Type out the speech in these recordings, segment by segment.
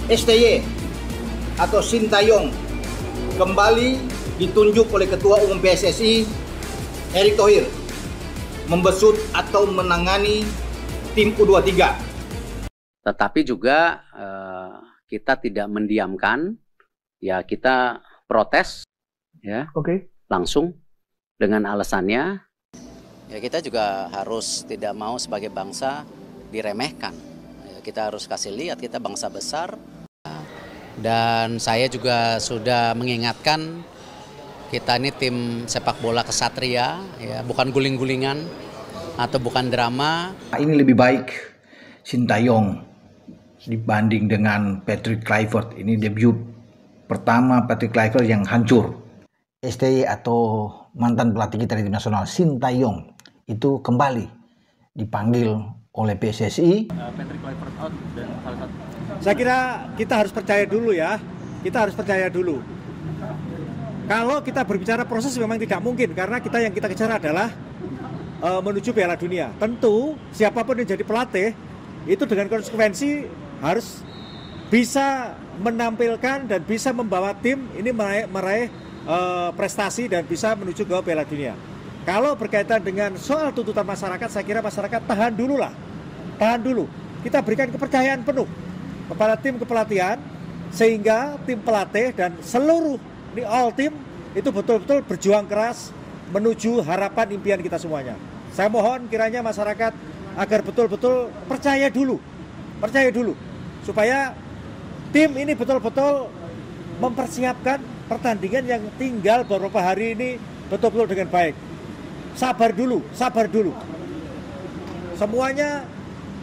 STY atau Sintayong kembali ditunjuk oleh Ketua Umum PSSI Erick Thohir membesut atau menangani tim U23. Tetapi juga kita tidak mendiamkan, ya kita protes, ya langsung dengan alasannya. Ya kita juga harus tidak mau sebagai bangsa diremehkan. Ya, kita harus kasih lihat kita bangsa besar. Dan saya juga sudah mengingatkan kita ini tim sepak bola kesatria, ya bukan guling-gulingan atau bukan drama. Ini lebih baik Sintayong dibanding dengan Patrick Kluivert. Ini debut pertama Patrick Kluivert yang hancur. STY atau mantan pelatih kita di tim nasional Sintayong itu kembali dipanggil oleh PSSI. Patrick Kluivert out dan salah satu. Saya kira kita harus percaya dulu ya. Kita harus percaya dulu. Kalau kita berbicara proses memang tidak mungkin karena yang kita kejar adalah menuju Piala Dunia. Tentu siapapun yang jadi pelatih itu dengan konsekuensi harus bisa menampilkan dan bisa membawa tim ini meraih prestasi dan bisa menuju ke Piala Dunia. Kalau berkaitan dengan soal tuntutan masyarakat, saya kira masyarakat tahan dulu lah. Tahan dulu. Kita berikan kepercayaan penuh kepada tim kepelatihan sehingga tim pelatih dan seluruh all tim itu betul-betul berjuang keras menuju harapan impian kita semuanya. Saya mohon kiranya masyarakat agar betul-betul percaya dulu supaya tim ini betul-betul mempersiapkan pertandingan yang tinggal beberapa hari ini betul-betul dengan baik. Sabar dulu. Semuanya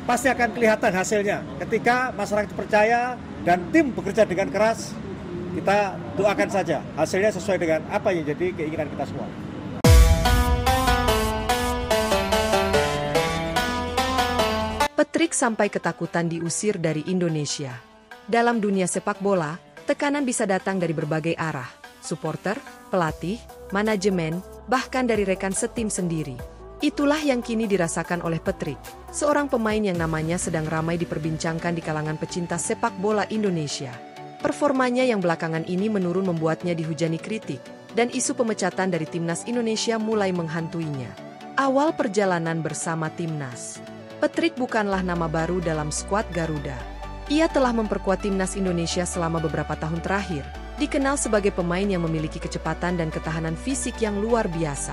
pasti akan kelihatan hasilnya ketika masyarakat percaya dan tim bekerja dengan keras. Kita doakan saja hasilnya sesuai dengan apa yang jadi keinginan kita semua. Patrick sampai ketakutan diusir dari Indonesia. Dalam dunia sepak bola, tekanan bisa datang dari berbagai arah. Supporter, pelatih, manajemen, bahkan dari rekan setim sendiri. Itulah yang kini dirasakan oleh Patrick, seorang pemain yang namanya sedang ramai diperbincangkan di kalangan pecinta sepak bola Indonesia. Performanya yang belakangan ini menurun membuatnya dihujani kritik, dan isu pemecatan dari timnas Indonesia mulai menghantuinya. Awal perjalanan bersama timnas, Patrick bukanlah nama baru dalam skuad Garuda. Ia telah memperkuat timnas Indonesia selama beberapa tahun terakhir, dikenal sebagai pemain yang memiliki kecepatan dan ketahanan fisik yang luar biasa.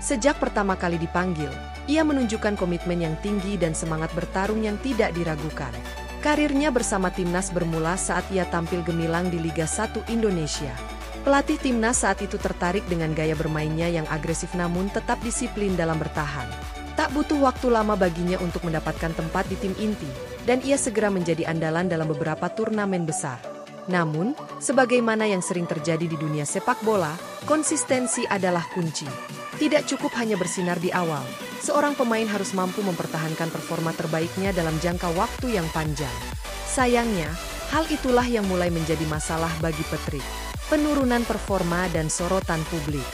Sejak pertama kali dipanggil, ia menunjukkan komitmen yang tinggi dan semangat bertarung yang tidak diragukan. Karirnya bersama timnas bermula saat ia tampil gemilang di Liga 1 Indonesia. Pelatih timnas saat itu tertarik dengan gaya bermainnya yang agresif namun tetap disiplin dalam bertahan. Tak butuh waktu lama baginya untuk mendapatkan tempat di tim inti, dan ia segera menjadi andalan dalam beberapa turnamen besar. Namun, sebagaimana yang sering terjadi di dunia sepak bola, konsistensi adalah kunci. Tidak cukup hanya bersinar di awal, seorang pemain harus mampu mempertahankan performa terbaiknya dalam jangka waktu yang panjang. Sayangnya, hal itulah yang mulai menjadi masalah bagi Patrick. Penurunan performa dan sorotan publik.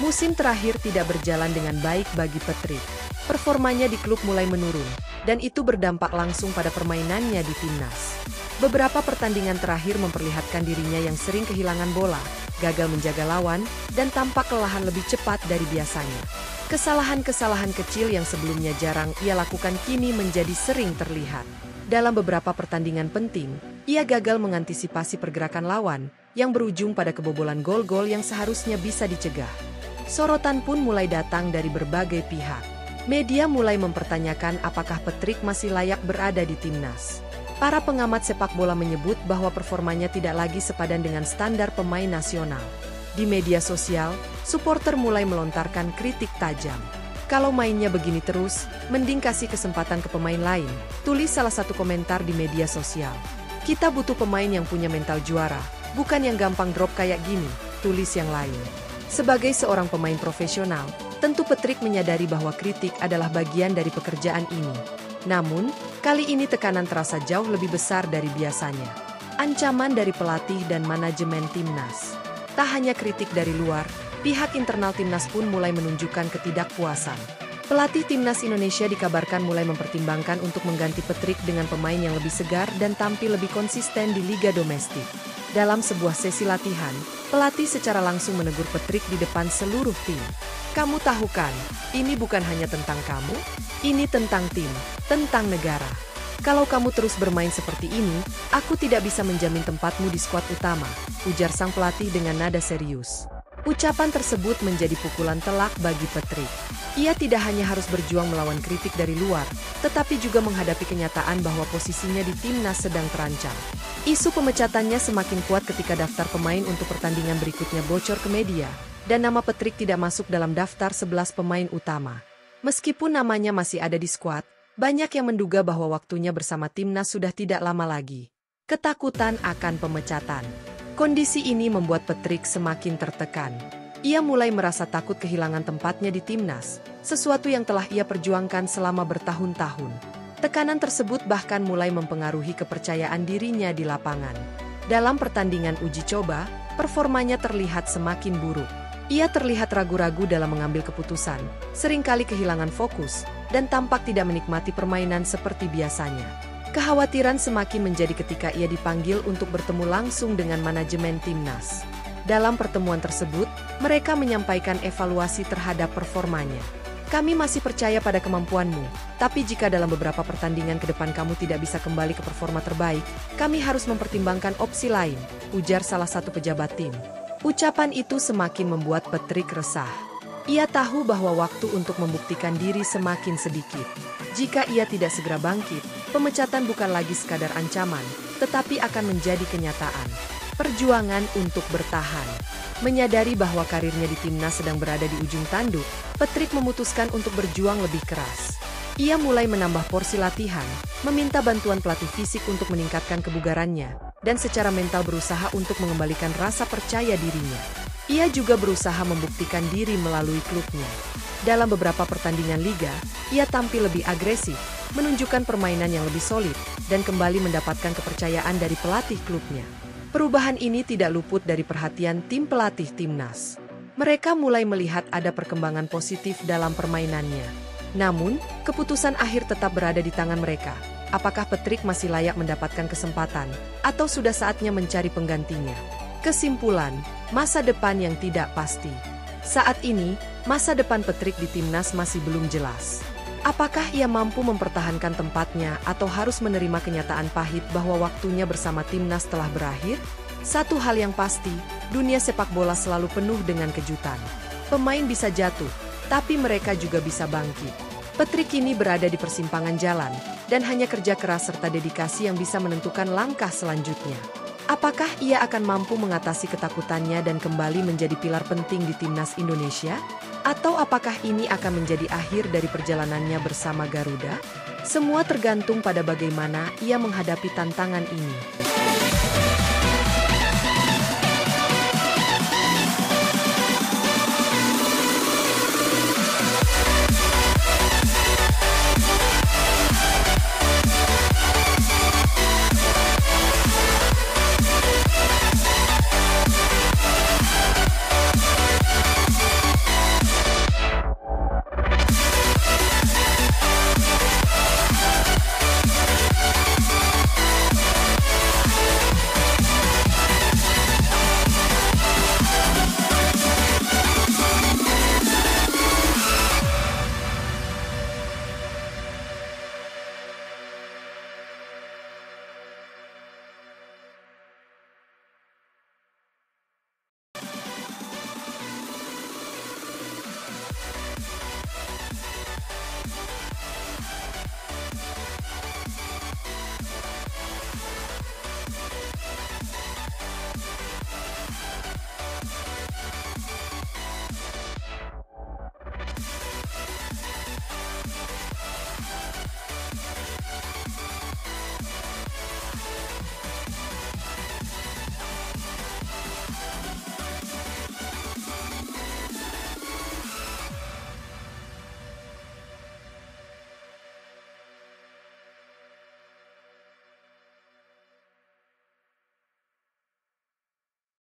Musim terakhir tidak berjalan dengan baik bagi Patrick. Performanya di klub mulai menurun, dan itu berdampak langsung pada permainannya di timnas. Beberapa pertandingan terakhir memperlihatkan dirinya yang sering kehilangan bola, gagal menjaga lawan, dan tampak kelelahan lebih cepat dari biasanya. Kesalahan-kesalahan kecil yang sebelumnya jarang ia lakukan kini menjadi sering terlihat. Dalam beberapa pertandingan penting, ia gagal mengantisipasi pergerakan lawan, yang berujung pada kebobolan gol-gol yang seharusnya bisa dicegah. Sorotan pun mulai datang dari berbagai pihak. Media mulai mempertanyakan apakah Patrick masih layak berada di timnas. Para pengamat sepak bola menyebut bahwa performanya tidak lagi sepadan dengan standar pemain nasional. Di media sosial, supporter mulai melontarkan kritik tajam. Kalau mainnya begini terus, mending kasih kesempatan ke pemain lain, tulis salah satu komentar di media sosial. Kita butuh pemain yang punya mental juara, bukan yang gampang drop kayak gini, tulis yang lain. Sebagai seorang pemain profesional, tentu Patrick menyadari bahwa kritik adalah bagian dari pekerjaan ini. Namun, kali ini tekanan terasa jauh lebih besar dari biasanya. Ancaman dari pelatih dan manajemen timnas. Tak hanya kritik dari luar, pihak internal timnas pun mulai menunjukkan ketidakpuasan. Pelatih Timnas Indonesia dikabarkan mulai mempertimbangkan untuk mengganti Patrick dengan pemain yang lebih segar dan tampil lebih konsisten di liga domestik. Dalam sebuah sesi latihan, pelatih secara langsung menegur Patrick di depan seluruh tim. Kamu tahu kan, ini bukan hanya tentang kamu, ini tentang tim, tentang negara. Kalau kamu terus bermain seperti ini, aku tidak bisa menjamin tempatmu di skuad utama, ujar sang pelatih dengan nada serius. Ucapan tersebut menjadi pukulan telak bagi Patrick. Ia tidak hanya harus berjuang melawan kritik dari luar, tetapi juga menghadapi kenyataan bahwa posisinya di timnas sedang terancam. Isu pemecatannya semakin kuat ketika daftar pemain untuk pertandingan berikutnya bocor ke media, dan nama Patrick tidak masuk dalam daftar 11 pemain utama. Meskipun namanya masih ada di skuad, banyak yang menduga bahwa waktunya bersama timnas sudah tidak lama lagi. Ketakutan akan pemecatan. Kondisi ini membuat Patrick semakin tertekan. Ia mulai merasa takut kehilangan tempatnya di timnas, sesuatu yang telah ia perjuangkan selama bertahun-tahun. Tekanan tersebut bahkan mulai mempengaruhi kepercayaan dirinya di lapangan. Dalam pertandingan uji coba, performanya terlihat semakin buruk. Ia terlihat ragu-ragu dalam mengambil keputusan, seringkali kehilangan fokus, dan tampak tidak menikmati permainan seperti biasanya. Kekhawatiran semakin menjadi ketika ia dipanggil untuk bertemu langsung dengan manajemen timnas. Dalam pertemuan tersebut, mereka menyampaikan evaluasi terhadap performanya. Kami masih percaya pada kemampuanmu, tapi jika dalam beberapa pertandingan ke depan kamu tidak bisa kembali ke performa terbaik, kami harus mempertimbangkan opsi lain, ujar salah satu pejabat tim. Ucapan itu semakin membuat Patrick resah. Ia tahu bahwa waktu untuk membuktikan diri semakin sedikit. Jika ia tidak segera bangkit, pemecatan bukan lagi sekadar ancaman, tetapi akan menjadi kenyataan. Perjuangan untuk bertahan. Menyadari bahwa karirnya di timnas sedang berada di ujung tanduk, Patrick memutuskan untuk berjuang lebih keras. Ia mulai menambah porsi latihan, meminta bantuan pelatih fisik untuk meningkatkan kebugarannya, dan secara mental berusaha untuk mengembalikan rasa percaya dirinya. Ia juga berusaha membuktikan diri melalui klubnya. Dalam beberapa pertandingan liga, ia tampil lebih agresif, menunjukkan permainan yang lebih solid, dan kembali mendapatkan kepercayaan dari pelatih klubnya. Perubahan ini tidak luput dari perhatian tim pelatih timnas. Mereka mulai melihat ada perkembangan positif dalam permainannya. Namun, keputusan akhir tetap berada di tangan mereka. Apakah Patrick masih layak mendapatkan kesempatan, atau sudah saatnya mencari penggantinya? Kesimpulan, masa depan yang tidak pasti. Saat ini, masa depan Patrick di timnas masih belum jelas. Apakah ia mampu mempertahankan tempatnya atau harus menerima kenyataan pahit bahwa waktunya bersama timnas telah berakhir? Satu hal yang pasti, dunia sepak bola selalu penuh dengan kejutan. Pemain bisa jatuh, tapi mereka juga bisa bangkit. Patrick kini berada di persimpangan jalan, dan hanya kerja keras serta dedikasi yang bisa menentukan langkah selanjutnya. Apakah ia akan mampu mengatasi ketakutannya dan kembali menjadi pilar penting di timnas Indonesia? Atau apakah ini akan menjadi akhir dari perjalanannya bersama Garuda? Semua tergantung pada bagaimana ia menghadapi tantangan ini.